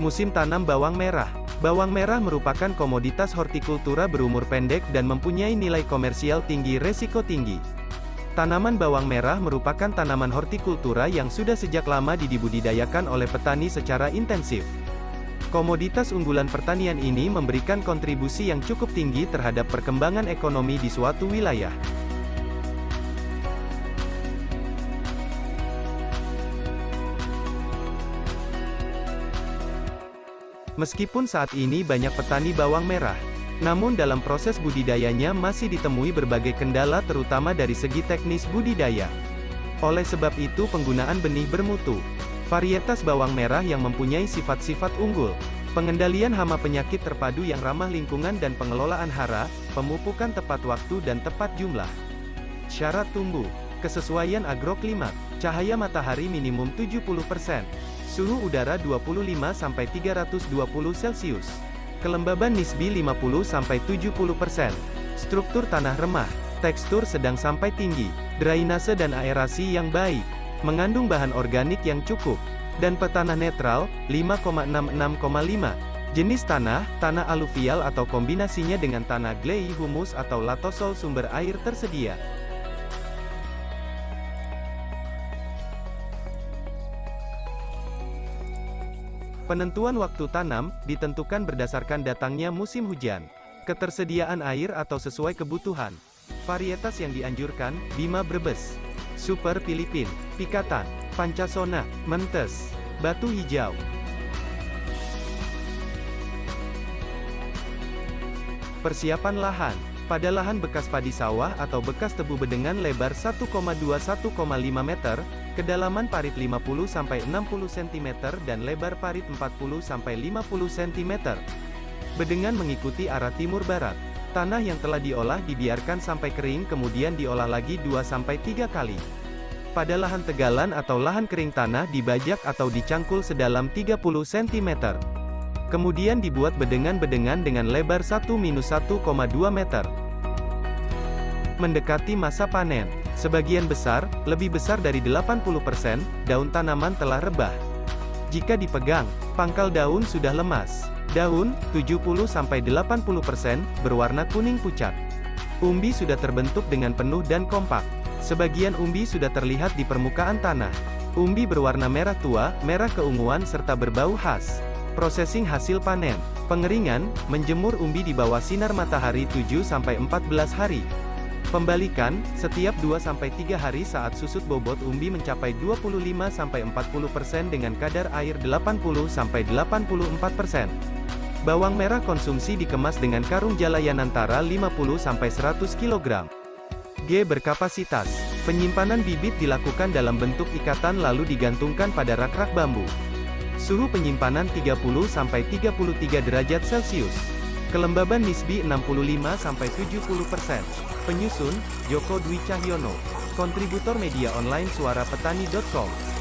Musim tanam bawang merah. Bawang merah merupakan komoditas hortikultura berumur pendek dan mempunyai nilai komersial tinggi resiko tinggi. Tanaman bawang merah merupakan tanaman hortikultura yang sudah sejak lama dibudidayakan oleh petani secara intensif. Komoditas unggulan pertanian ini memberikan kontribusi yang cukup tinggi terhadap perkembangan ekonomi di suatu wilayah. Meskipun saat ini banyak petani bawang merah, namun dalam proses budidayanya masih ditemui berbagai kendala terutama dari segi teknis budidaya. Oleh sebab itu penggunaan benih bermutu, varietas bawang merah yang mempunyai sifat-sifat unggul, pengendalian hama penyakit terpadu yang ramah lingkungan dan pengelolaan hara, pemupukan tepat waktu dan tepat jumlah. Syarat tumbuh, kesesuaian agroklimat, cahaya matahari minimum 70%. Suhu udara 25–320 Celcius. Kelembaban nisbi 50–70%. Struktur tanah remah. Tekstur sedang sampai tinggi. Drainase dan aerasi yang baik. Mengandung bahan organik yang cukup. Dan petanah netral, 5,66,5. Jenis tanah, tanah aluvial atau kombinasinya dengan tanah clay humus atau latosol sumber air tersedia. Penentuan waktu tanam, ditentukan berdasarkan datangnya musim hujan, ketersediaan air atau sesuai kebutuhan. Varietas yang dianjurkan, Bima Brebes, Super Filipin, Pikatan, Pancasona, Mentes, Batu Hijau. Persiapan lahan. Pada lahan bekas padi sawah atau bekas tebu bedengan lebar 1,2–1,5 meter, kedalaman parit 50–60 cm dan lebar parit 40–50 cm. Bedengan mengikuti arah timur-barat. Tanah yang telah diolah dibiarkan sampai kering kemudian diolah lagi 2–3 kali. Pada lahan tegalan atau lahan kering tanah dibajak atau dicangkul sedalam 30 cm. Kemudian dibuat bedengan-bedengan dengan lebar 1–1,2 meter. Mendekati masa panen, sebagian besar, lebih besar dari 80%, daun tanaman telah rebah. Jika dipegang, pangkal daun sudah lemas. Daun, 70–80%, berwarna kuning pucat. Umbi sudah terbentuk dengan penuh dan kompak. Sebagian umbi sudah terlihat di permukaan tanah. Umbi berwarna merah tua, merah keunguan serta berbau khas. Processing hasil panen. Pengeringan, menjemur umbi di bawah sinar matahari 7–14 hari. Pembalikan, setiap 2–3 hari saat susut bobot umbi mencapai 25–40% dengan kadar air 80–84%. Bawang merah konsumsi dikemas dengan karung jalayan antara 50–100 kg. G. Berkapasitas. Penyimpanan bibit dilakukan dalam bentuk ikatan lalu digantungkan pada rak-rak bambu. Suhu penyimpanan 30–33 derajat Celcius. Kelembaban nisbi 65–70%. Penyusun, Joko Dwi Cahyono. Kontributor media online suarapetani.com.